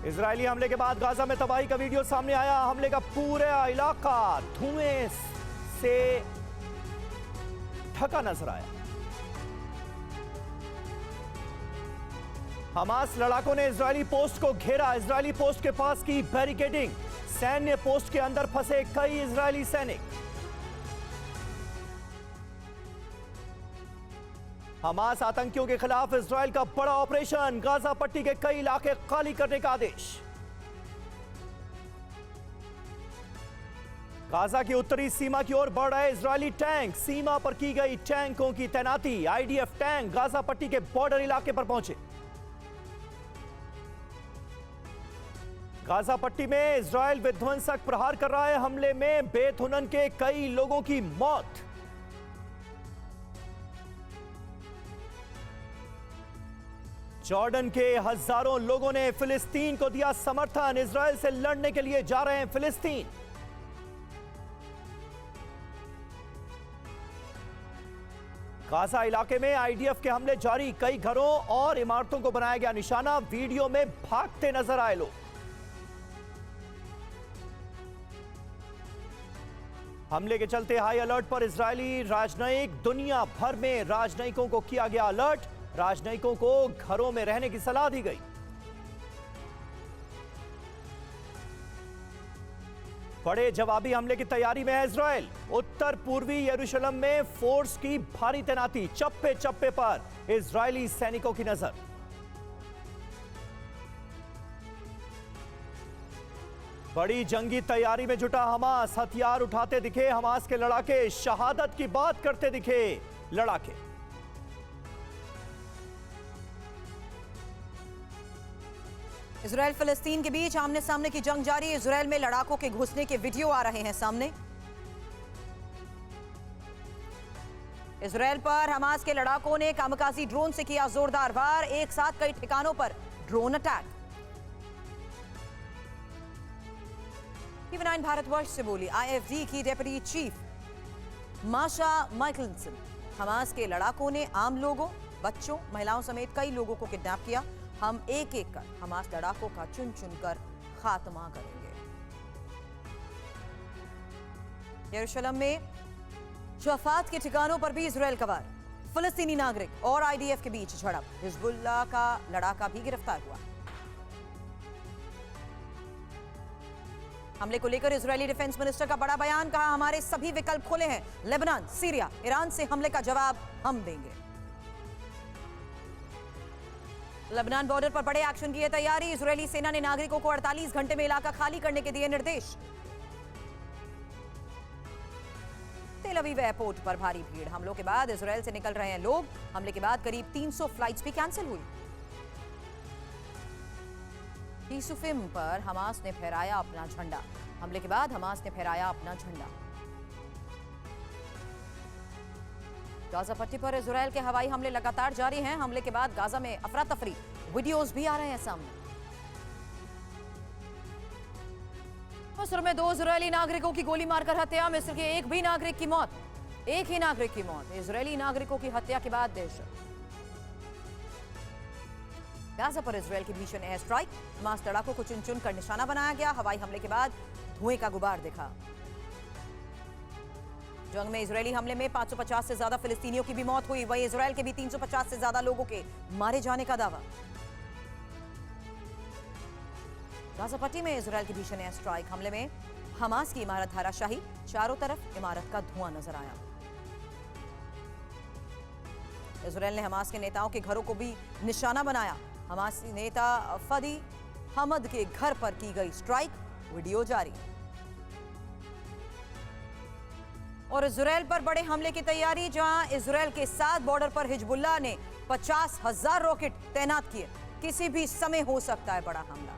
Israeli हमले के बाद गाजा में तबाही का वीडियो सामने आया। हमले का पूरा इलाका धुएं से ढका नजर आया। हमास लड़ाकों ने इजरायली पोस्ट को घेरा। इजरायली पोस्ट के पास की बैरिकेडिंग। सैन्य पोस्ट के अंदर फंसे कई इजरायली सैनिक। हमास आतंकियों के खिलाफ इजरायल का बड़ा ऑपरेशन। गाजा पट्टी के कई इलाके खाली करने का आदेश। गाजा की उत्तरी सीमा की ओर बढ़ रहे इजरायली टैंक। सीमा पर की गई टैंकों की तैनाती। आईडीएफ टैंक गाजा पट्टी के बॉर्डर इलाके पर पहुंचे। गाजा पट्टी में इजरायल विध्वंसक प्रहार कर रहा है। हमले में बेतहुनन के कई लोगों की मौत। जॉर्डन के हजारों लोगों ने फिलिस्तीन को दिया समर्थन। इजरायल से लड़ने के लिए जा रहे हैं फिलिस्तीन। गाजा इलाके में आईडीएफ के हमले जारी। कई घरों और इमारतों को बनाया गया निशाना। वीडियो में भागते नजर आए लोग। हमले के चलते हाई अलर्ट पर इजरायली राजनयिक। दुनिया भर में राजनयिकों को किया गया अलर्ट। राजनयिकों को घरों में रहने की सलाह दी गई। बड़े जवाबी हमले की तैयारी में है इजरायल। उत्तर पूर्वी यरूशलेम में फोर्स की भारी तैनाती। चप्पे चप्पे पर इजरायली सैनिकों की नजर। बड़ी जंगी तैयारी में जुटा हमास। हथियार उठाते दिखे हमास के लड़ाके। शहादत की बात करते दिखे लड़ाके। इजरायल फिलिस्तीन के बीच आमने सामने की जंग जारी। इजरायल में लड़ाकों के घुसने के वीडियो आ रहे हैं सामने। इजरायल पर हमास के लड़ाकों ने कामकाजी ड्रोन से किया जोरदार वार। एक साथ कई ठिकानों पर ड्रोन अटैक। टीवी9 भारतवर्ष से बोली आईएफजी की डेप्यूटी चीफ माशा माइकलसन। हमास के लड़ाकों ने आम लोगों, बच्चों, महिलाओं समेत कई लोगों को किडनैप किया। हम एक एक कर हमास लड़ाकों का चुन चुन कर खात्मा करेंगे। यरूशलेम में शफात के ठिकानों पर भी इजरायल का वार। फिलिस्तीनी नागरिक और आईडीएफ के बीच झड़प। हिजबुल्लाह का लड़ाका भी गिरफ्तार हुआ। हमले को लेकर इजरायली डिफेंस मिनिस्टर का बड़ा बयान। कहा हमारे सभी विकल्प खुले हैं। लेबनान, सीरिया, ईरान से हमले का जवाब हम देंगे। लेबनान बॉर्डर पर बड़े एक्शन की है तैयारी। इजरायली सेना ने नागरिकों को 48 घंटे में इलाका खाली करने के दिए निर्देश। तेल अवीव एयरपोर्ट पर भारी भीड़। हमलों के बाद इजरायल से निकल रहे हैं लोग। हमले के बाद करीब 300 फ्लाइट्स भी कैंसिल हुई। यूसुफिम पर हमास ने फहराया अपना झंडा। हमले के बाद हमास ने फहराया अपना झंडा। गाजा पट्टी पर इजरायल के हवाई हमले लगातार जारी हैं। हमले के बाद गाजा में अफरा तफरी। वीडियोस भी आ रहे हैं सामने। मिस्र में 2 इजरायली नागरिकों की गोली मारकर हत्या। मिस्र के एक भी नागरिक की मौत। एक ही नागरिक की मौत। इजरायली नागरिकों की हत्या के बाद दहशत। गाजा पर इजरायल की भीषण एयर स्ट्राइक। हमास लड़ाकों को चुन चुन कर निशाना बनाया गया। हवाई हमले के बाद धुएं का गुबार दिखा। जंग में इजरायली हमले में 550 से ज्यादा फिलिस्तीनियों की भी मौत हुई। वहीं इजरायल के भी 350 से ज्यादा लोगों के मारे जाने का दावा। गाजा पट्टी में इजरायल की भीषण एयर स्ट्राइक। हमले में हमास की इमारत धराशायी। चारों तरफ इमारत का धुआं नजर आया। इजरायल ने हमास के नेताओं के घरों को भी निशाना बनाया। हमासी नेता फदी हमद के घर पर की गई स्ट्राइक। वीडियो जारी। और इजरायल पर बड़े हमले की तैयारी। जहां इजरायल के साथ बॉर्डर पर हिजबुल्लाह ने 50,000 रॉकेट तैनात किए। किसी भी समय हो सकता है बड़ा हमला।